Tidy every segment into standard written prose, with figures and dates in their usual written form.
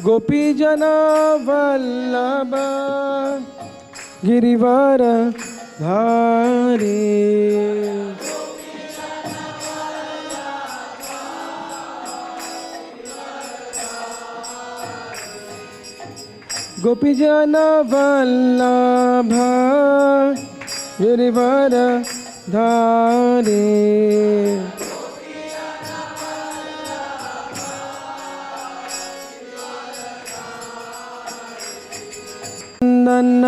गोपीजना वल्लभ गिरिवर धारी गोपीजन वल्लभ गिरिवर धारी नंदन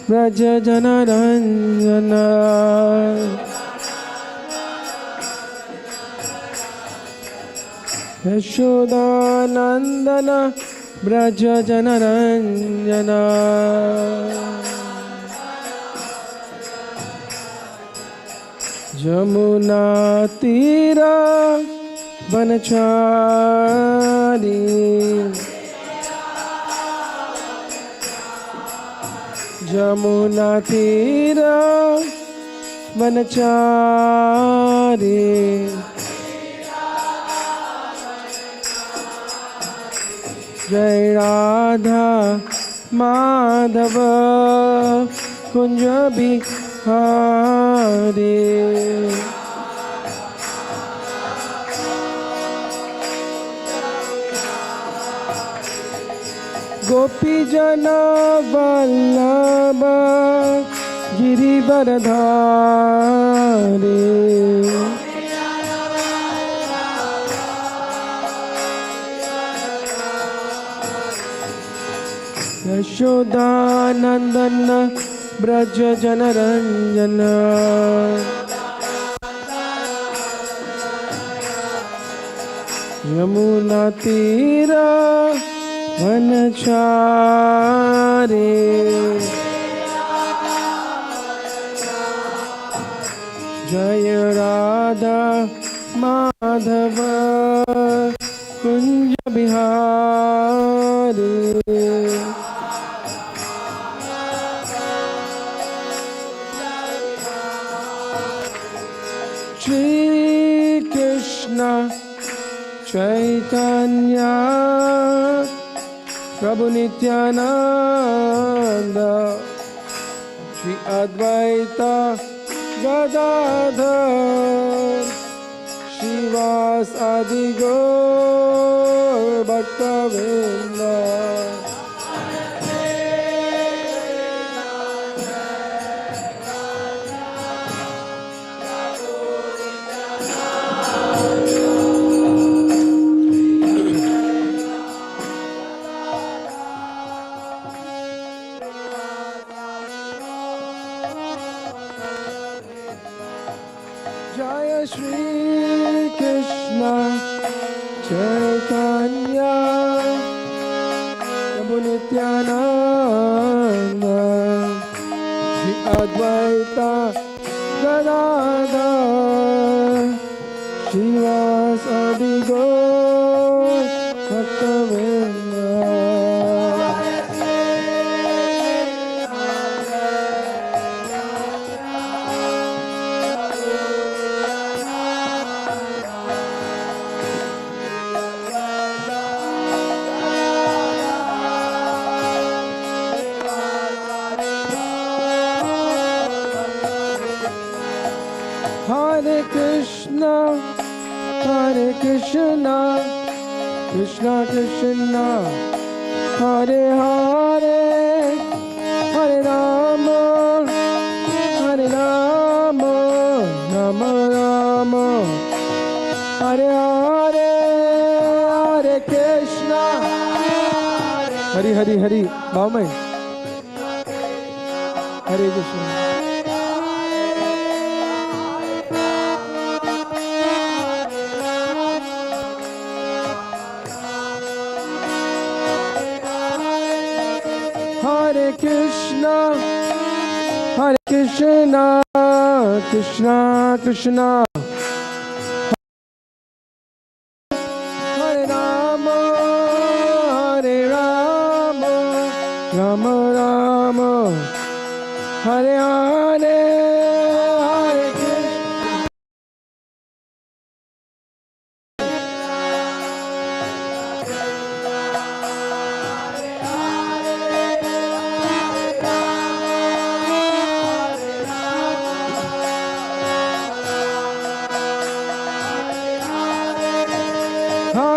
ब्रज जन रंजन यशोदानंदन ब्रज जन रंजन जमुना तीरा वनचारी जमुना तीरा वनचारी जय राधा माधव कुंज बिहारी गोपी जन वल्लभ गिरिवर धारी यशोदानंदन ब्रज जन रंजन यमुना तीरा वनचारी जय राधा माधव कुंज बिहारी श्री कृष्ण चैतन्य प्रभु नित्यानंद श्री अद्वैत गदाधर श्रीवास आदि गौर भक्तवृंद जय श्री कृष्ण चैतन्य प्रभु नित्यानंद श्री अद्वैत गदाधर श्रीवास आदि गौर भक्तवृंद Hare Krishna, Hare Krishna, Krishna Krishna, Hare Hare, Hare Rama, Hare Rama, Rama Rama, Hare Hare, Hare Krishna, Hare Hare Hare, Bama, Hare Krishna. Hare Krishna, Hare Krishna, Krishna Krishna, Hare Rama, Hare Rama, Rama Rama, Hare Hare, Hare Krishna.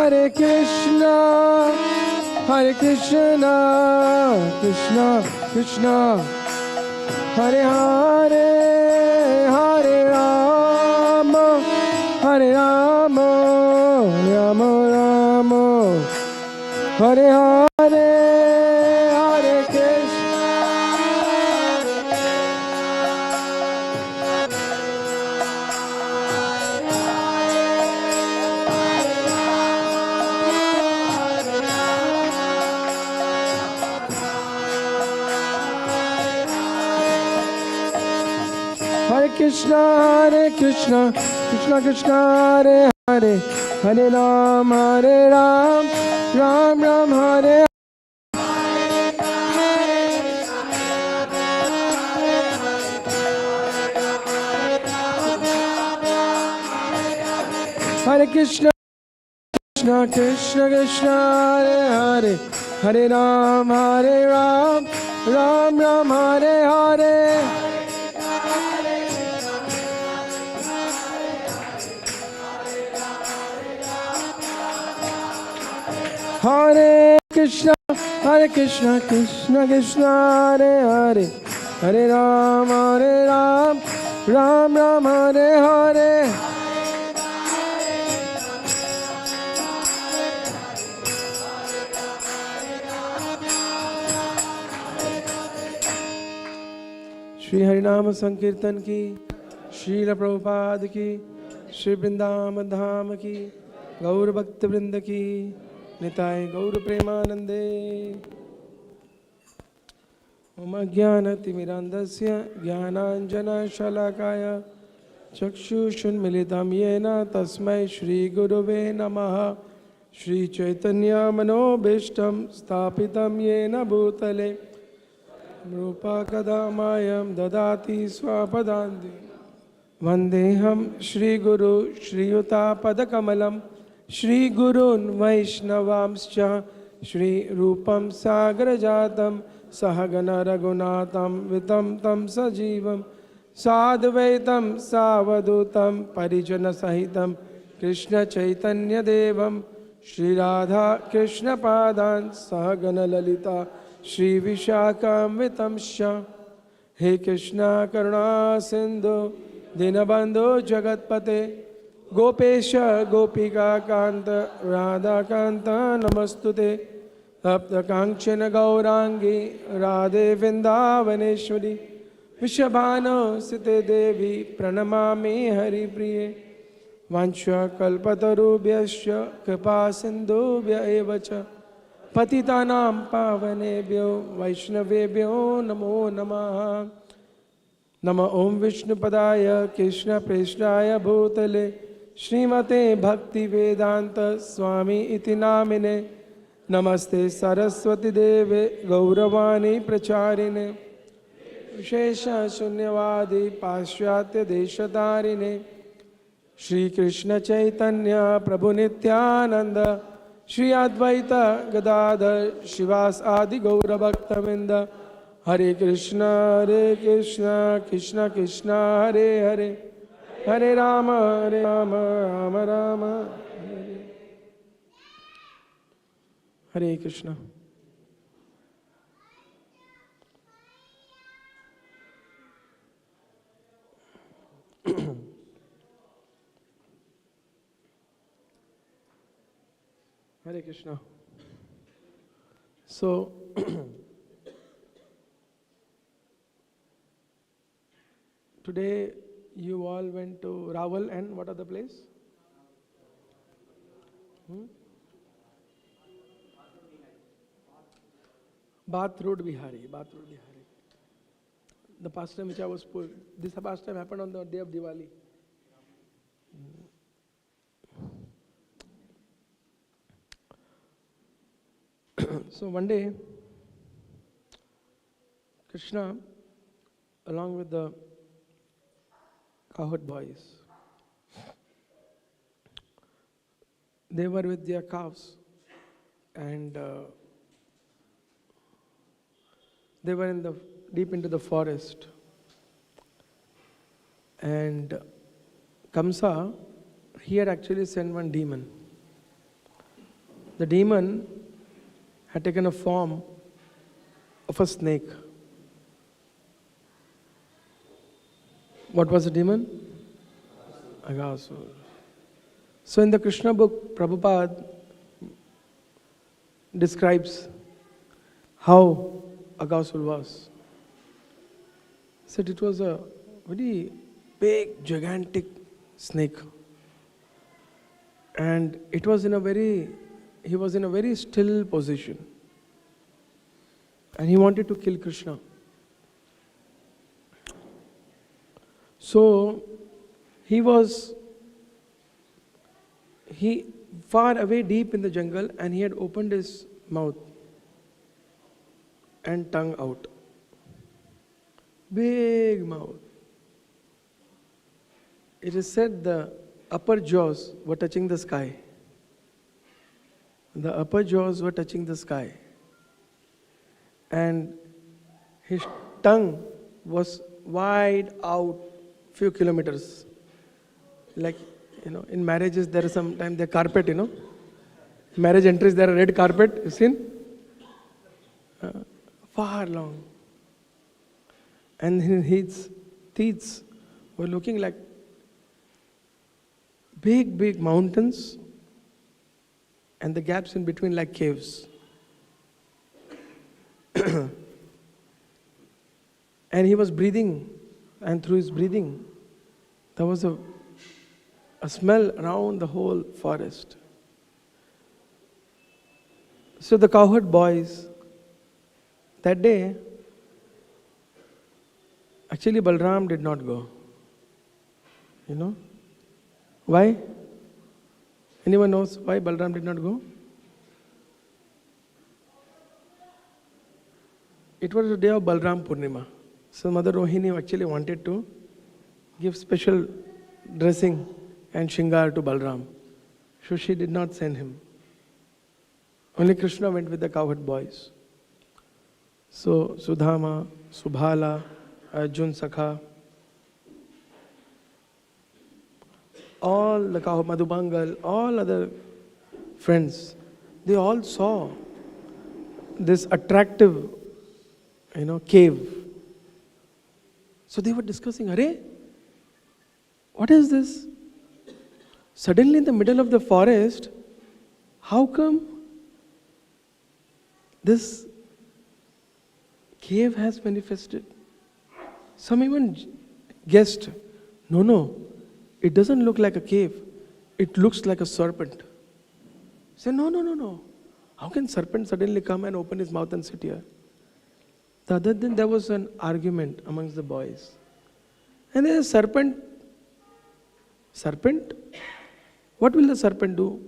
Hare Krishna, Hare Krishna, Krishna Krishna, Hare Hare, Hare Rama, Hare Rama, Rama Rama, Hare Hare, Hare Krishna. Hare Krishna, Hare Krishna, Krishna Krishna, Hare Hare, Hare Ram, Hare Ram, Ram Ram, Hare Hare Krishna, Krishna Krishna, Krishna Hare Hare, Hare Ram, Hare Ram, Ram Ram, Hare Hare. Hare Krishna, Krishna Krishna, Hare Hare, Hare Ram, Ram Ram, Hare Hare. Shri हरिनाम संकीर्तन की, श्रील प्रभुपाद की, श्री वृंदावन धाम की, गौर भक्त वृंद की, निताय गौर प्रेमानंदे। ओम ज्ञानतिमिरान्धस्य ज्ञानाञ्जनशलाकाय चक्षुषुन्मिलितं येन तस्मै श्रीगुरुवे नमः। श्रीचैतन्यमनोभीष्टं स्थापितं येन भूतले रूपकदा मायं ददाति स्वपदान्ति। वन्देऽहं श्रीगुरु श्रीयुतापदकमलं श्रीगुरून् वैष्णवांश्च श्रीरूपं सागरजातं सहगण रघुनाथं वितं तं सजीवं साद्वैतं सावधूतं परिजनसहितं कृष्णचैतन्यदेवं श्रीराधा कृष्णपादान् सहगण ललिता श्रीविशाखान्वितंश्च। हे कृष्णा करुणा सिन्धु दीनबन्धो जगत्पते गोपेश गोपिका कांत राधाकांत नमस्तुते। तप्तकांचन गौरांगी राधे वृंदावनेश्वरी विश्वभानुसुते देवी प्रणमामि हरिप्रिये। वाञ्छाकल्पतरुभ्यश्च कृपा सिन्धुभ्य एव च पतितानां पावनेभ्यो वैष्णवेभ्यो नमो नमः। नमः ओं विष्णुपदाय कृष्णप्रेष्ठाय भूतले श्रीमते भक्तिवेदांत स्वामी इति नामिने। नमस्ते सरस्वती देवे गौरवाणी प्रचारिणे विशेष शून्यवादी पाश्चात्य देशतारिणे। श्री कृष्ण चैतन्य प्रभु नित्यानंद श्री अद्वैत गदाधर शिवास आदि गौरभक्तवृंद। हरे कृष्णा कृष्ण कृष्ण हरे हरे, हरे राम राम राम हरे। हरे Krishna. Hare Krishna. So today you all went to Rawal and what other place? Bath Road Bihari. The pastime which I was pulled. This pastime happened on the day of Diwali. So one day, Krishna, along with the cowherd boys, they were with their cows, and they were deep into the forest. And Kamsa, he had actually sent one demon the demon had taken a form of a snake. What was the demon? Aghasur. So in the Krishna book, Prabhupada describes how Aghasur was. He said it was a very big, gigantic snake. And he was in a very still position. And he wanted to kill Krishna. So he far away deep in the jungle, and he had opened his mouth and tongue out. Big mouth. It is said the upper jaws were touching the sky. The upper jaws were touching the sky. And his tongue was wide out few kilometers. Like, in marriages there is sometimes the carpet, Marriage entries, there are red carpet, you seen? Far long. And his teeth were looking like big, big mountains, and the gaps in between like caves. And he was breathing, and through his breathing, there was a smell around the whole forest. So the cowherd boys, that day, actually Balram did not go. Why? Anyone knows why Balram did not go? It was the day of Balram Purnima. So Mother Rohini actually wanted to give special dressing and shingar to Balram. So she did not send him. Only Krishna went with the cowherd boys. So Sudhama, Subhala, Arjun Sakha, all the Madhubangal, all other friends, they all saw this attractive, cave. So they were discussing, Arey, what is this? Suddenly in the middle of the forest, how come this cave has manifested? Some even guessed, no, it doesn't look like a cave. It looks like a serpent. Say, no. How can serpent suddenly come and open his mouth and sit here? The other day there was an argument amongst the boys. And there's a serpent. Serpent? What will the serpent do?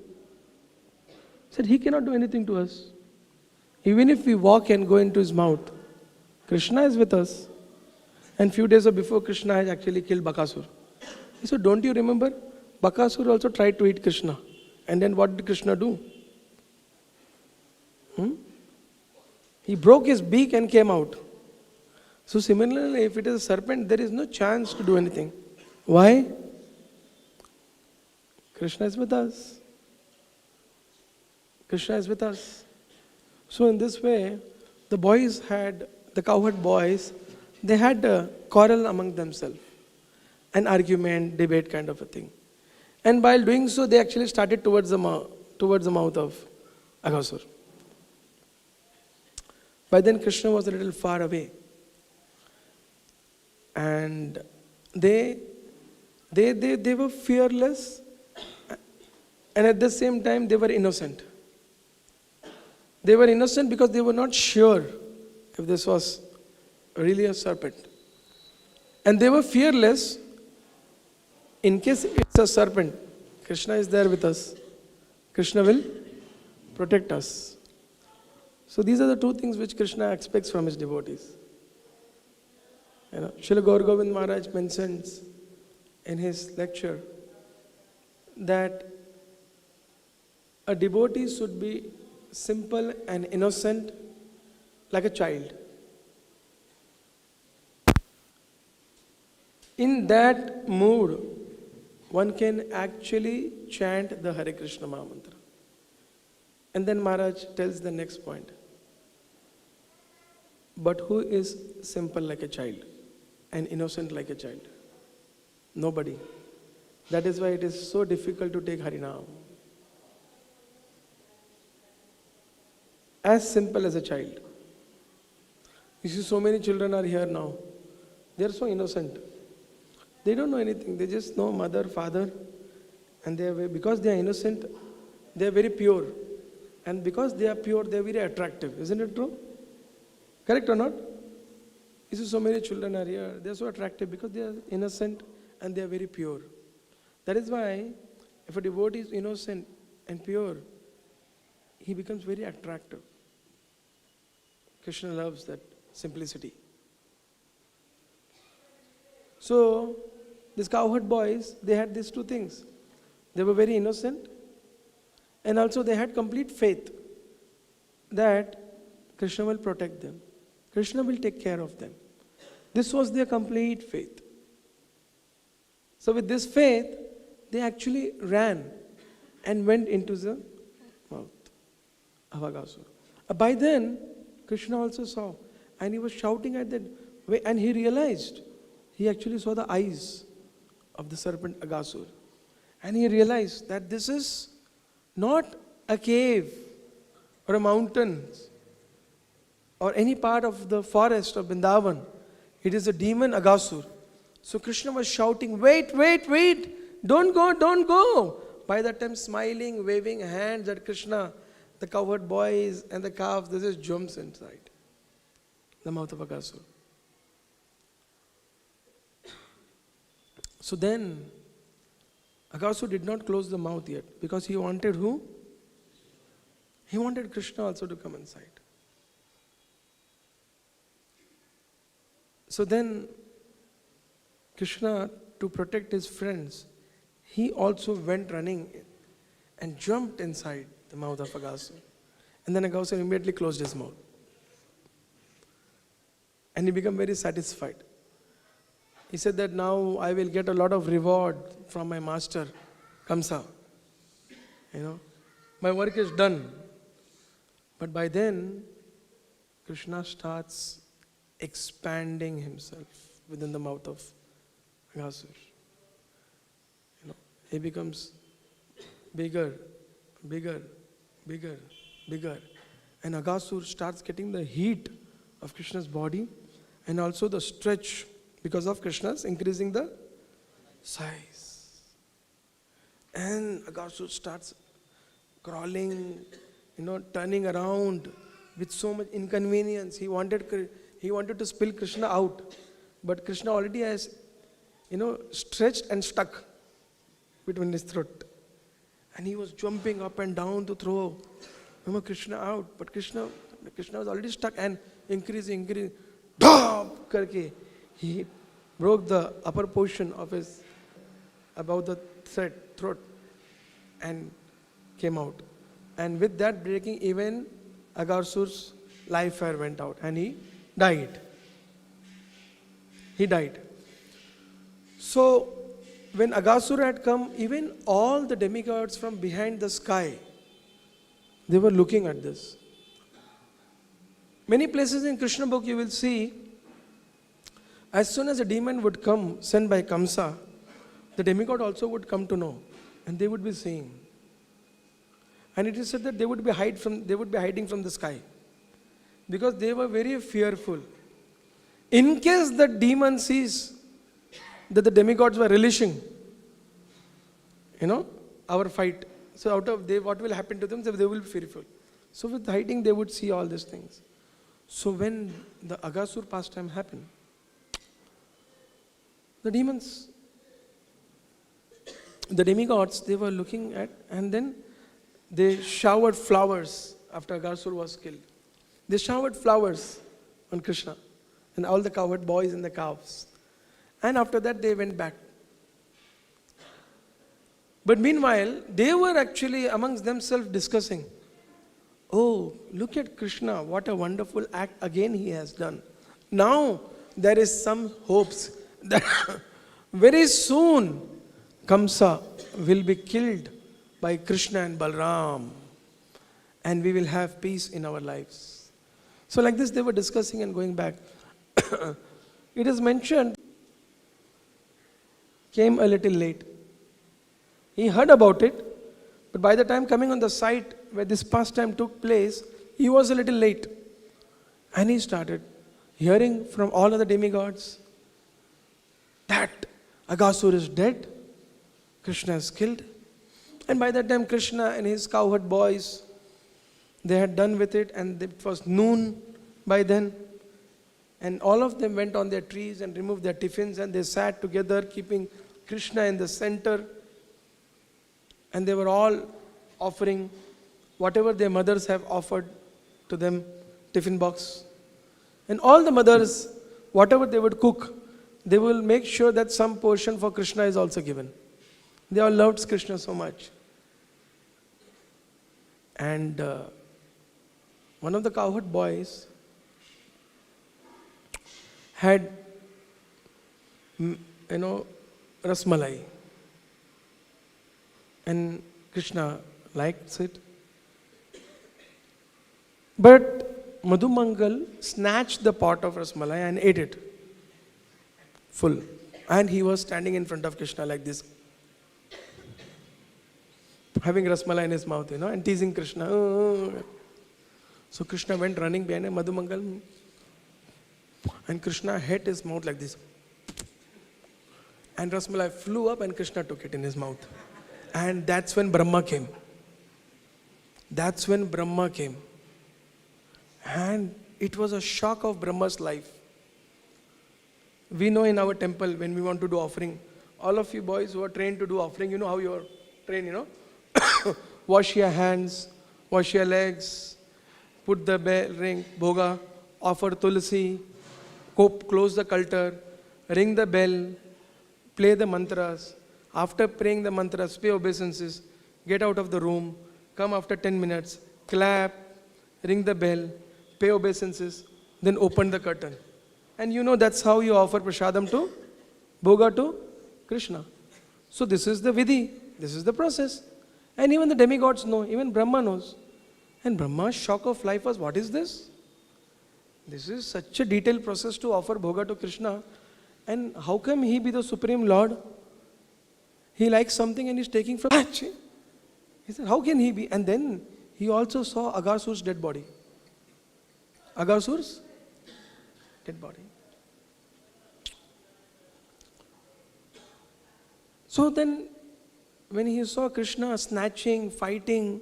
Said, he cannot do anything to us. Even if we walk and go into his mouth, Krishna is with us. And few days before, Krishna had actually killed Bakasur. He said, don't you remember? Bakasur also tried to eat Krishna. And then what did Krishna do? He broke his beak and came out. So similarly, if it is a serpent, there is no chance to do anything. Why? Krishna is with us. Krishna is with us. So in this way, the cowherd boys, they had a quarrel among themselves. An argument, debate kind of a thing. And while doing so, they actually started towards the mouth of Aghasur. By then, Krishna was a little far away. And they were fearless, and at the same time, they were innocent. They were innocent because they were not sure if this was really a serpent. And they were fearless in case it's a serpent. Krishna is there with us. Krishna will protect us. So these are the two things which Krishna expects from his devotees. Srila Gaur Govind Maharaj mentions in his lecture that a devotee should be simple and innocent like a child. In that mood, one can actually chant the Hare Krishna Maha Mantra. And then Maharaj tells the next point. But who is simple like a child and innocent like a child? Nobody. That is why it is so difficult to take Harinam. As simple as a child. You see, so many children are here now. They are so innocent. They don't know anything. They just know mother, father, and because they are innocent, they are very pure. And because they are pure, they are very attractive. Isn't it true? Correct or not? You see, so many children are here. They are so attractive because they are innocent and they are very pure. That is why, if a devotee is innocent and pure, he becomes very attractive. Krishna loves that simplicity. So, these cowherd boys, they had these two things. They were very innocent, and also they had complete faith that Krishna will protect them. Krishna will take care of them. This was their complete faith. So with this faith, they actually ran and went into the mouth of Aghasur. By then, Krishna also saw, and he was shouting at that way, and he realized, he actually saw the eyes of the serpent Aghasur. And he realized that this is not a cave or a mountain or any part of the forest of Vrindavan. It is a demon Aghasur. So Krishna was shouting, wait, wait, wait, don't go, don't go. By that time, smiling, waving hands at Krishna, the cowherd boys and the calves, they just jumps inside the mouth of Aghasur. So then, Aghasur did not close the mouth yet, because he wanted who? He wanted Krishna also to come inside. So then, Krishna, to protect his friends, he also went running and jumped inside the mouth of Aghasur. And then Aghasur immediately closed his mouth. And he became very satisfied. He said that now I will get a lot of reward from my master, Kamsa. My work is done. But by then, Krishna starts expanding himself within the mouth of Aghasur. He becomes bigger, bigger, bigger, bigger. And Aghasur starts getting the heat of Krishna's body and also the stretch because of Krishna's increasing the size. And Aghasur starts crawling, turning around with so much inconvenience. He wanted to spill Krishna out, but Krishna already has, stretched and stuck between his throat. And he was jumping up and down to throw Krishna out, but Krishna was already stuck and increasing. Dham! Karke. He broke the upper portion of his, above the throat, and came out. And with that breaking, even Aghasur's life fire went out and he died. He died. So, when Aghasur had come, even all the demigods from behind the sky, they were looking at this. Many places in Krishna book you will see, as soon as a demon would come, sent by Kamsa, the demigod also would come to know, and they would be seeing. And it is said that they would be hiding from the sky, because they were very fearful. In case the demon sees that the demigods were relishing, our fight. So what will happen to them? They will be fearful. So with hiding, they would see all these things. So when the Aghasur pastime happened, the demigods, they were looking at, and then they showered flowers after Aghasur was killed. They showered flowers on Krishna and all the cowherd boys and the calves. And after that, they went back. But meanwhile, they were actually amongst themselves discussing, oh, look at Krishna, what a wonderful act again he has done. Now, there is some hopes that very soon, Kamsa will be killed by Krishna and Balram. and we will have peace in our lives. So like this they were discussing and going back. It is mentioned, came a little late. He heard about it, but by the time coming on the site where this pastime took place, he was a little late. And he started hearing from all other demigods that Aghasur is dead, Krishna is killed. And by that time Krishna and his cowherd boys, they had done with it, and it was noon by then. And all of them went on their trees and removed their tiffins, and they sat together keeping Krishna in the center. And they were all offering whatever their mothers have offered to them, tiffin box. And all the mothers, whatever they would cook, they will make sure that some portion for Krishna is also given. They all loved Krishna so much. And one of the cowherd boys had, rasmalai. And Krishna likes it. But Madhumangal snatched the pot of rasmalai and ate it full. And he was standing in front of Krishna like this, having rasmalai in his mouth, and teasing Krishna. So Krishna went running behind him, Madhumangal, and Krishna hit his mouth like this. And rasmalai flew up and Krishna took it in his mouth. And that's when Brahma came. That's when Brahma came. And it was a shock of Brahma's life. We know in our temple when we want to do offering, all of you boys who are trained to do offering, you know how you are trained, Wash your hands, wash your legs, put the bell ring, bhoga, offer tulsi, close the culture, ring the bell, play the mantras. After praying the mantras, pay obeisances, get out of the room, come after 10 minutes, clap, ring the bell, pay obeisances, then open the curtain. And that's how you offer prasadam to, bhoga to Krishna. So this is the vidhi, this is the process. And even the demigods know, even Brahma knows. And Brahma's shock of life was, what is this? This is such a detailed process to offer bhoga to Krishna. And how come he be the Supreme Lord? He likes something and he's taking from He said, how can he be? And then he also saw Aghasur's dead body. Aghasur's dead body. So then, when he saw Krishna snatching, fighting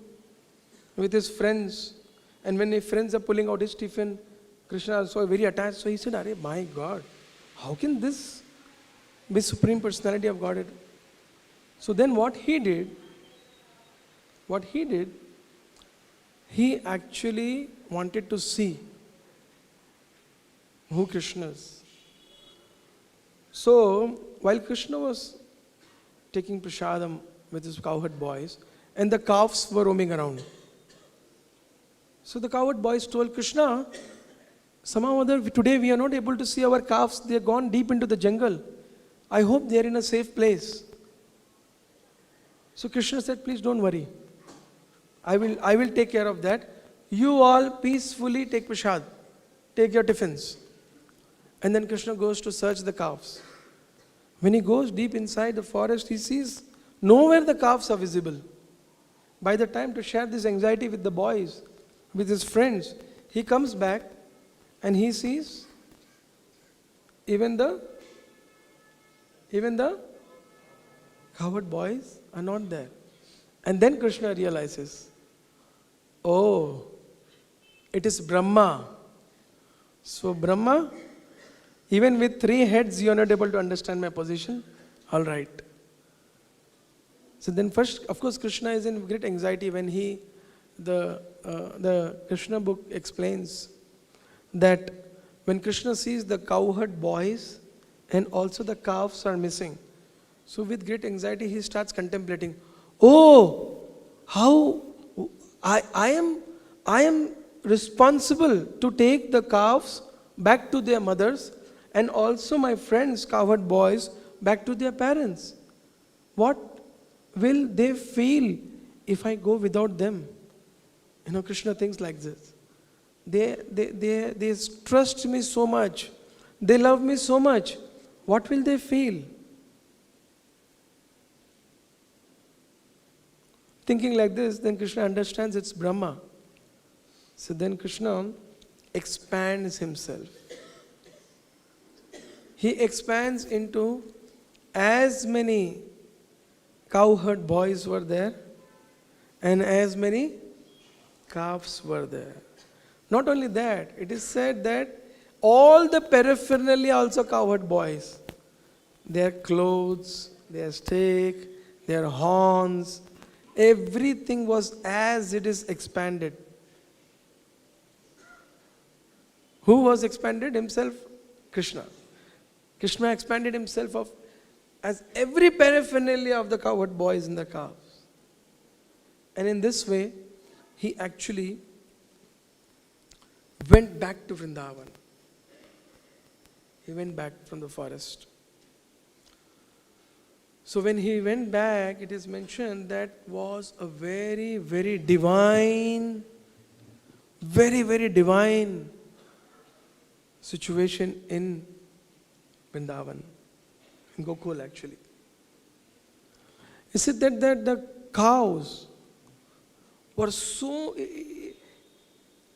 with his friends, and when his friends are pulling out his tiffin, Krishna also very attached. So he said, Arey, my God, how can this be Supreme Personality of Godhead? So then what he did, he actually wanted to see who Krishna is. So while Krishna was taking prasadam with his cowherd boys, and the calves were roaming around. So the cowherd boys told Krishna, somehow or other, today we are not able to see our calves. They are gone deep into the jungle. I hope they are in a safe place. So Krishna said, please don't worry. I will take care of that. You all peacefully take prasad. Take your tiffins. And then Krishna goes to search the calves. When he goes deep inside the forest, he sees nowhere the calves are visible. By the time to share this anxiety with the boys, with his friends, he comes back and he sees even the cowherd boys are not there. And then Krishna realizes, oh, it is Brahma. So Brahma, even with 3 heads, you are not able to understand my position. All right. So then first, of course, Krishna is in great anxiety when the Krishna book explains that when Krishna sees the cowherd boys and also the calves are missing, so with great anxiety he starts contemplating, oh, how I am responsible to take the calves back to their mothers and also my friends, cowherd boys, back to their parents. What will they feel if I go without them? Krishna thinks like this. They trust me so much. They love me so much. What will they feel? Thinking like this, then Krishna understands it's Brahma. So then Krishna expands himself. He expands into as many cowherd boys were there and as many calves were there. Not only that, it is said that all the paraphernalia also cowherd boys. Their clothes, their stick, their horns, everything was as it is expanded. Who was expanded? Himself, Krishna. Krishna expanded himself as every paraphernalia of the cowherd boys and the calves. And in this way, he actually went back to Vrindavan. He went back from the forest. So when he went back, it is mentioned that was a very, very divine, very, very divine situation in Vrindavan, in Gokul actually. Is it that the cows were so...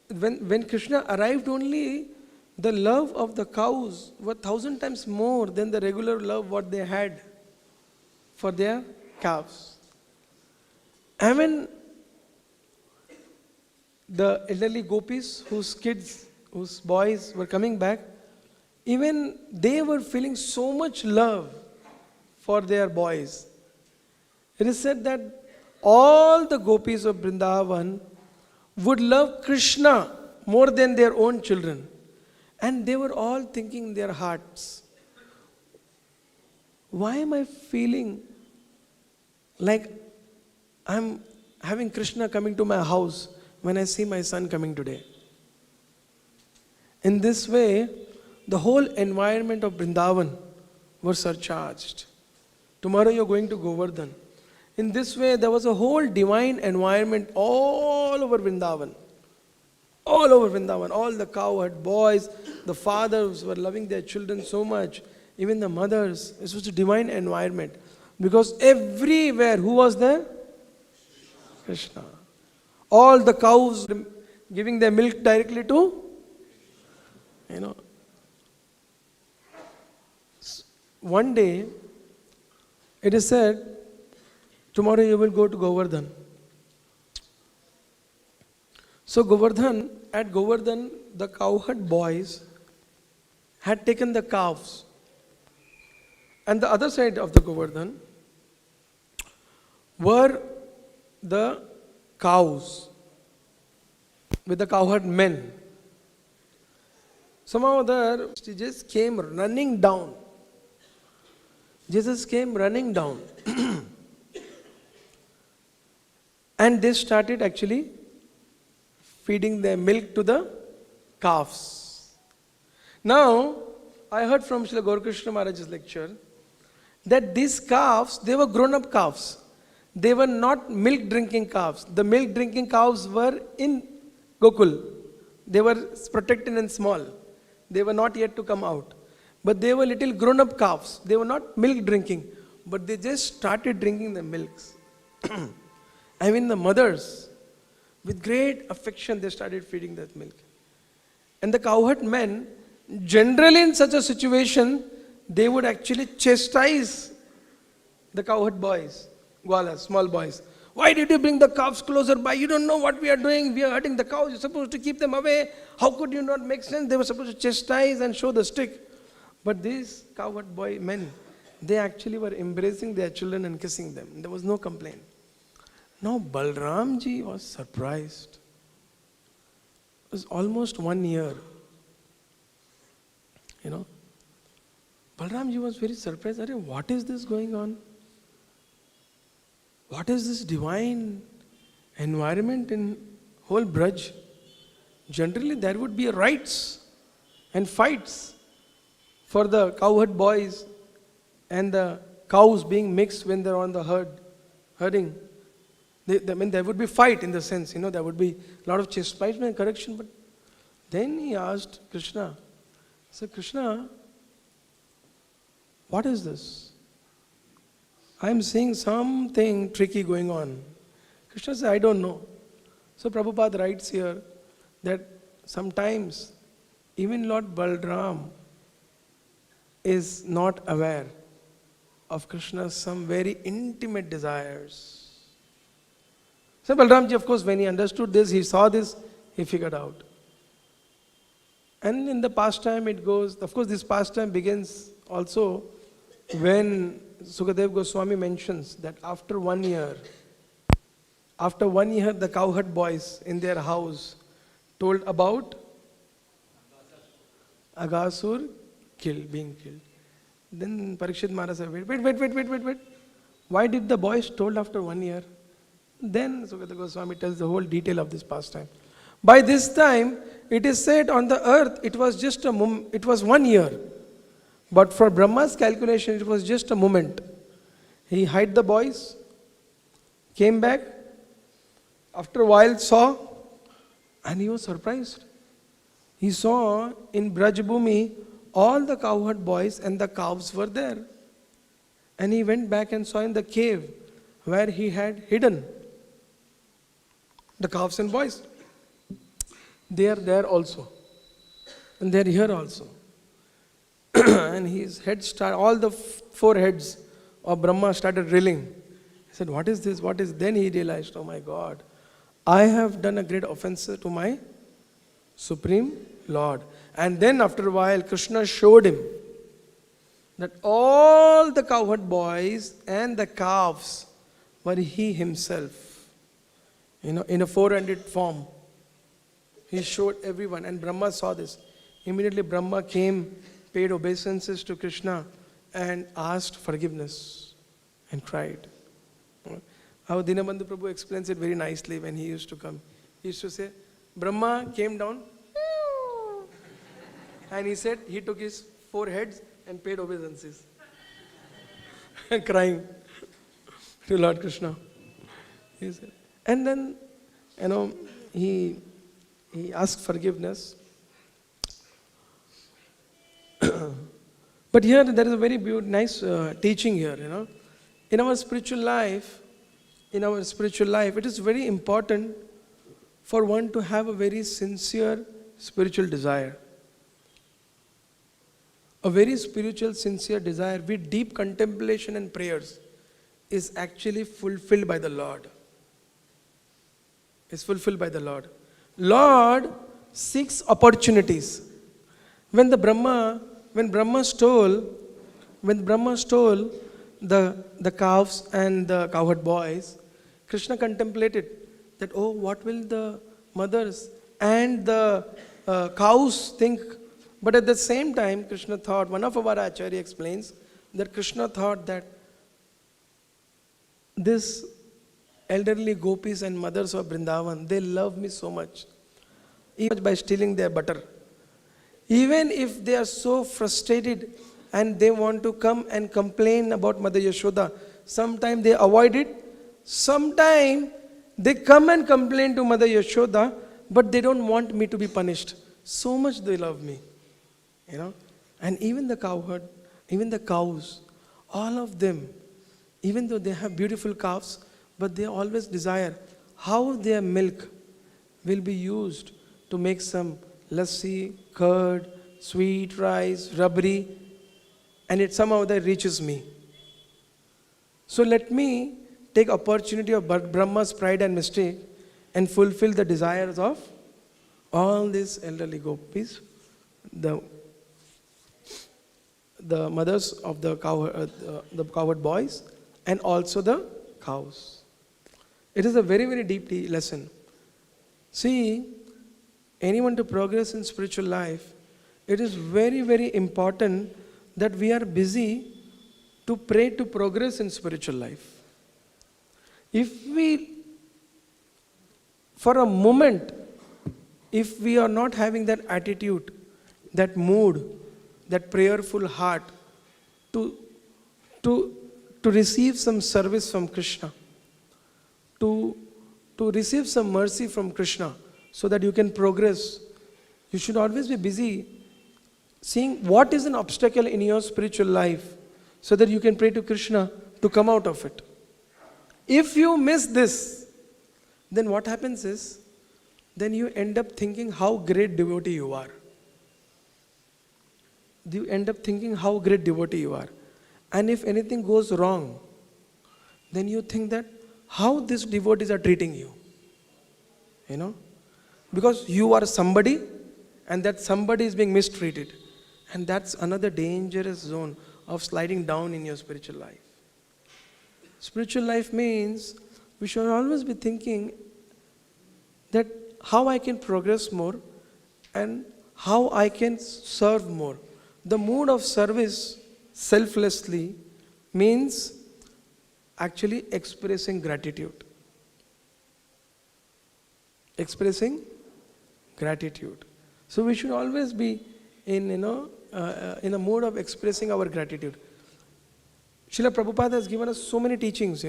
When Krishna arrived, only the love of the cows were 1,000 times more than the regular love what they had for their calves. And when the elderly gopis whose kids, whose boys were coming back, even they were feeling so much love for their boys. It is said that all the gopis of Vrindavan would love Krishna more than their own children. And they were all thinking in their hearts, why am I feeling like I'm having Krishna coming to my house when I see my son coming today? In this way, the whole environment of Vrindavan was surcharged. Tomorrow you're going to Govardhan. In this way, there was a whole divine environment all over Vrindavan. All over Vrindavan. All the cowherd boys, the fathers were loving their children so much. Even the mothers. This was a divine environment. Because everywhere, who was there? Krishna. All the cows giving their milk directly to, one day, it is said, tomorrow you will go to Govardhan. So at Govardhan, the cowherd boys had taken the calves. And the other side of the Govardhan were the cows with the cowherd men. Somehow there, Jesus came running down. Jesus came running down. And they started actually feeding their milk to the calves. Now, I heard from Srila Gaurakrishna Maharaj's lecture that these calves, they were grown-up calves. They were not milk-drinking calves. The milk-drinking cows were in Gokul. They were protected and small. They were not yet to come out. But they were little grown-up calves. They were not milk-drinking. But they just started drinking the milks. I mean the mothers, with great affection, they started feeding that milk. And the cowherd men, generally in such a situation, they would actually chastise the cowherd boys, gwalas, small boys. Why did you bring the calves closer by? You don't know what we are doing. We are hurting the cows. You're supposed to keep them away. How could you not make sense? They were supposed to chastise and show the stick. But these cowherd boy men, they actually were embracing their children and kissing them. There was no complaint. Now Balramji was surprised. It was almost 1 year. Balramji was very surprised. What is this going on? What is this divine environment in whole Braj? Generally there would be riots and fights for the cowherd boys and the cows being mixed when they're on the herding. There would be fight in the sense, there would be a lot of chastisement and correction. But then he asked Krishna, he said, Krishna, what is this? I'm seeing something tricky going on. Krishna said, I don't know. So Prabhupada writes here that sometimes even Lord Balram is not aware of Krishna's some very intimate desires. So Balramji, of course, when he understood this, he saw this, he figured out. And in the pastime it goes, of course this pastime begins also when Sukadev Goswami mentions that after 1 year, the cowherd boys in their house told about Agasur being killed. Then Parikshit Maharaj said, wait. Why did the boys told after 1 year? Then Sukadev Goswami tells the whole detail of this pastime. By this time, it is said on the earth, it was just it was 1 year. But for Brahma's calculation, it was just a moment. He hid the boys, came back, after a while saw, and he was surprised. He saw in Brajbhumi, all the cowherd boys and the calves were there. And he went back and saw in the cave where he had hidden the calves and boys. They are there also. And they are here also. And his head all the 4 heads of Brahma started reeling. He said, what is this? What is? Then he realized, oh my God, I have done a great offense to my Supreme Lord. And then after a while, Krishna showed him that all the cowherd boys and the calves were he himself. In a 400 form. He showed everyone, and Brahma saw this. Immediately Brahma came, paid obeisances to Krishna and asked forgiveness and cried. How Dinabandhu Prabhu explains it very nicely when he used to come. He used to say, Brahma came down and he said he took his 4 heads and paid obeisances. And crying to Lord Krishna. He said, and then, he asked forgiveness. But here there is a very nice teaching here, In our spiritual life, it is very important for one to have a very sincere spiritual desire. A very spiritual, sincere desire with deep contemplation and prayers is actually fulfilled by the Lord. Is fulfilled by the Lord. Lord seeks opportunities. When Brahma stole the calves and the cowherd boys, Krishna contemplated that, oh, what will the mothers and the cows think? But at the same time, Krishna thought, one of our Acharya explains that Krishna thought that this elderly gopis and mothers of Vrindavan, they love me so much, even by stealing their butter. Even if they are so frustrated and they want to come and complain about Mother Yashoda, sometimes they avoid it, sometimes they come and complain to Mother Yashoda, but they don't want me to be punished. So much they love me. And even the cowherd, even the cows, all of them, even though they have beautiful calves, but they always desire how their milk will be used to make some lassi, curd, sweet rice, rabri, and it somehow that reaches me. So let me take opportunity of Brahma's pride and mistake and fulfill the desires of all these elderly gopis, the mothers of the cowherd boys, and also the cows. It is a very, very deep lesson. See, anyone to progress in spiritual life, it is very, very important that we are busy to pray to progress in spiritual life. If we, for a moment, if we are not having that attitude, that mood, that prayerful heart to receive some service from Krishna, to receive some mercy from Krishna so that you can progress, you should always be busy seeing what is an obstacle in your spiritual life so that you can pray to Krishna to come out of it. If you miss this, then what happens is, then you end up thinking how great devotee you are. You end up thinking how great devotee you are. And if anything goes wrong, then you think that how these devotees are treating you. You know? Because you are somebody and that somebody is being mistreated. And that's another dangerous zone of sliding down in your spiritual life. Spiritual life means we should always be thinking that how I can progress more and how I can serve more. The mood of service selflessly means actually expressing gratitude. Expressing gratitude. So we should always be in a mood of expressing our gratitude. Srila Prabhupada has given us so many teachings,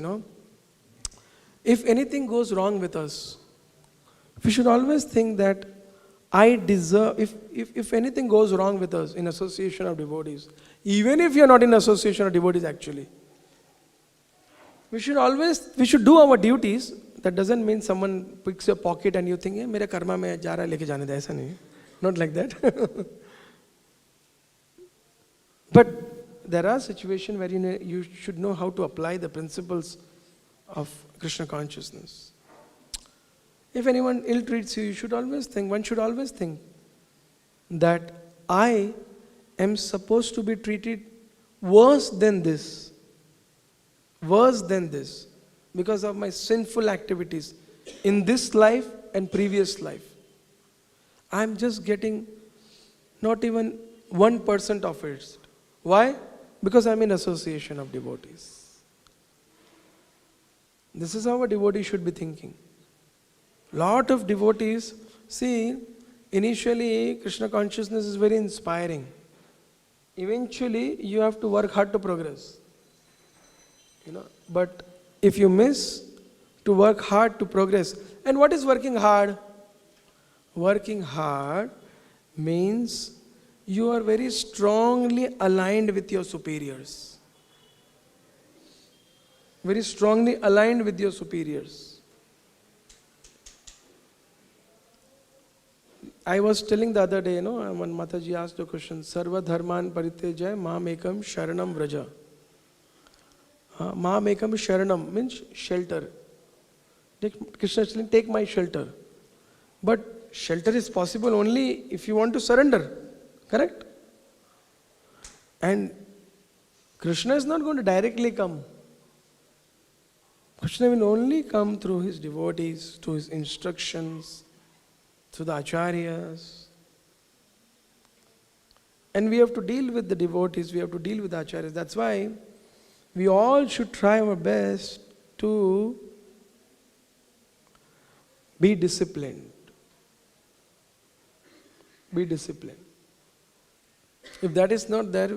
If anything goes wrong with us, we should always think that I deserve, if anything goes wrong with us in association of devotees, even if you are not in association of devotees actually, we should do our duties. That doesn't mean someone picks your pocket and you think, hey, mere karma mein ja raha leke jane de, aisa nahi. Not like that. But there are situations where you should know how to apply the principles of Krishna consciousness. If anyone ill treats you, one should always think that I am supposed to be treated worse than this, because of my sinful activities in this life and previous life. I am just getting not even 1% of it. Why? Because I am in association of devotees. This is how a devotee should be thinking. Lot of devotees, see, initially Krishna consciousness is very inspiring. Eventually you have to work hard to progress. But if you miss to work hard to progress, and what is working hard? Working hard means you are very strongly aligned with your superiors. Very strongly aligned with your superiors. I was telling the other day, when Mataji asked the question, Sarva Dharman Paritejaya Mam Ekam Sharanam Vraja. Mam Ekam Sharanam means shelter. Krishna is saying, take my shelter. But shelter is possible only if you want to surrender. Correct? And Krishna is not going to directly come. Krishna will only come through his devotees, through his instructions, through the acharyas. And we have to deal with the devotees, we have to deal with the acharyas. That's why we all should try our best to be disciplined. Be disciplined. If that is not there,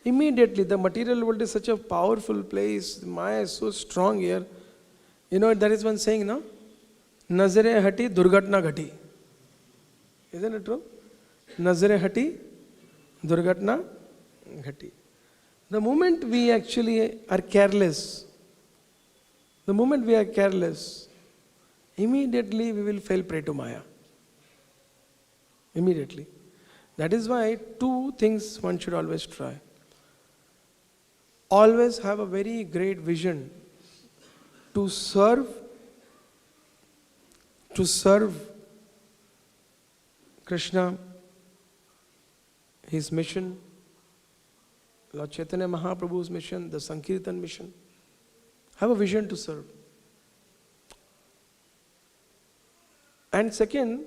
immediately the material world is such a powerful place, Maya is so strong here. There is one saying, no? Nazare hati, durgatna ghati. Isn't it true? Nazare hati, durgatna ghati. The moment we actually are careless, immediately we will fall prey to Maya. Immediately. That is why two things one should always try. Always have a very great vision to serve Krishna, his mission, Lord Chaitanya Mahaprabhu's mission, the Sankirtan mission. Have a vision to serve. And second,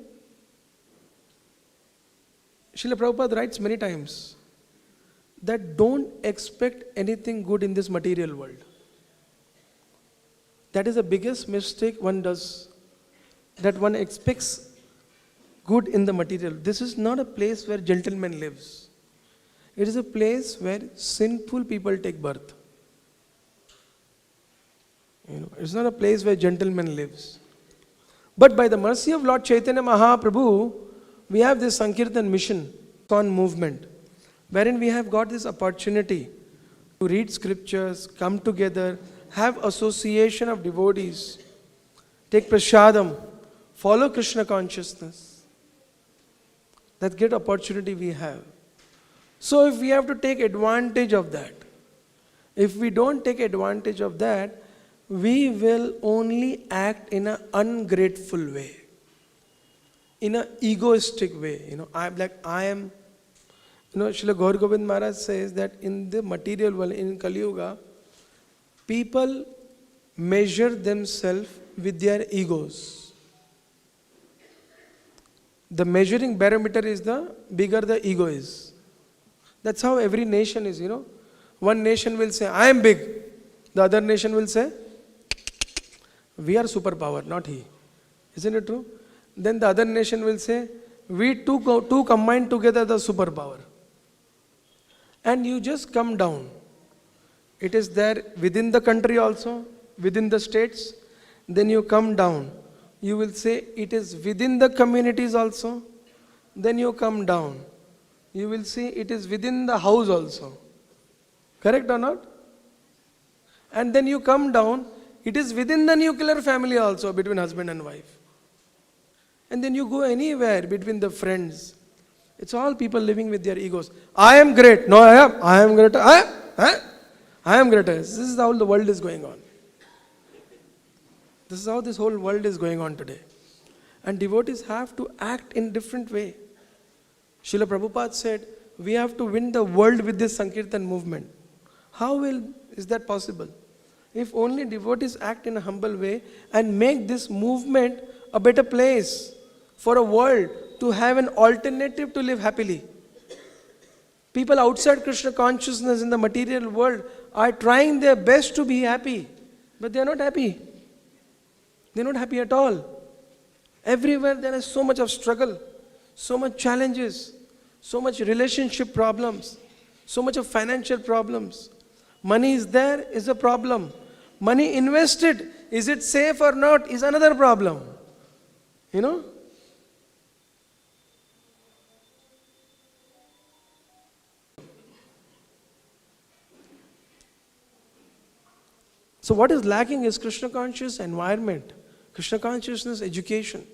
Srila Prabhupada writes many times that don't expect anything good in this material world. That is the biggest mistake one does. That one expects good in the material. This is not a place where gentleman lives. It is a place where sinful people take birth. It's not a place where gentleman lives. But by the mercy of Lord Chaitanya Mahaprabhu, we have this Sankirtan mission on movement, wherein we have got this opportunity to read scriptures, come together, have association of devotees, take prasadam, follow Krishna consciousness. That great opportunity we have. So if we have to take advantage of that, if we don't take advantage of that, we will only act in an ungrateful way, in an egoistic way. I am. Srila Gaur Govind Maharaj says that in the material world, in Kali Yuga, people measure themselves with their egos. The measuring barometer is the bigger the ego is. That's how every nation is, One nation will say, I am big. The other nation will say, we are superpower, not he. Isn't it true? Then the other nation will say, we two combined together the superpower. And you just come down. It is there within the country also, within the states. Then you come down. You will say it is within the communities also. Then you come down. You will see it is within the house also. Correct or not? And then you come down, it is within the nuclear family also, between husband and wife. And then you go anywhere between the friends. It's all people living with their egos. I am great. No, I am. I am greater. I am greater. This is how the world is going on. This is how this whole world is going on today. And devotees have to act in different way. Srila Prabhupada said, we have to win the world with this Sankirtan movement. How is that possible? If only devotees act in a humble way and make this movement a better place for a world to have an alternative to live happily. People outside Krishna consciousness in the material world are trying their best to be happy, but they are not happy. They are not happy at all. Everywhere there is so much of struggle, so much challenges, so much relationship problems, so much of financial problems. Money is there is a problem. Money invested, is it safe or not, is another problem. So what is lacking is Krishna conscious environment, Krishna consciousness education.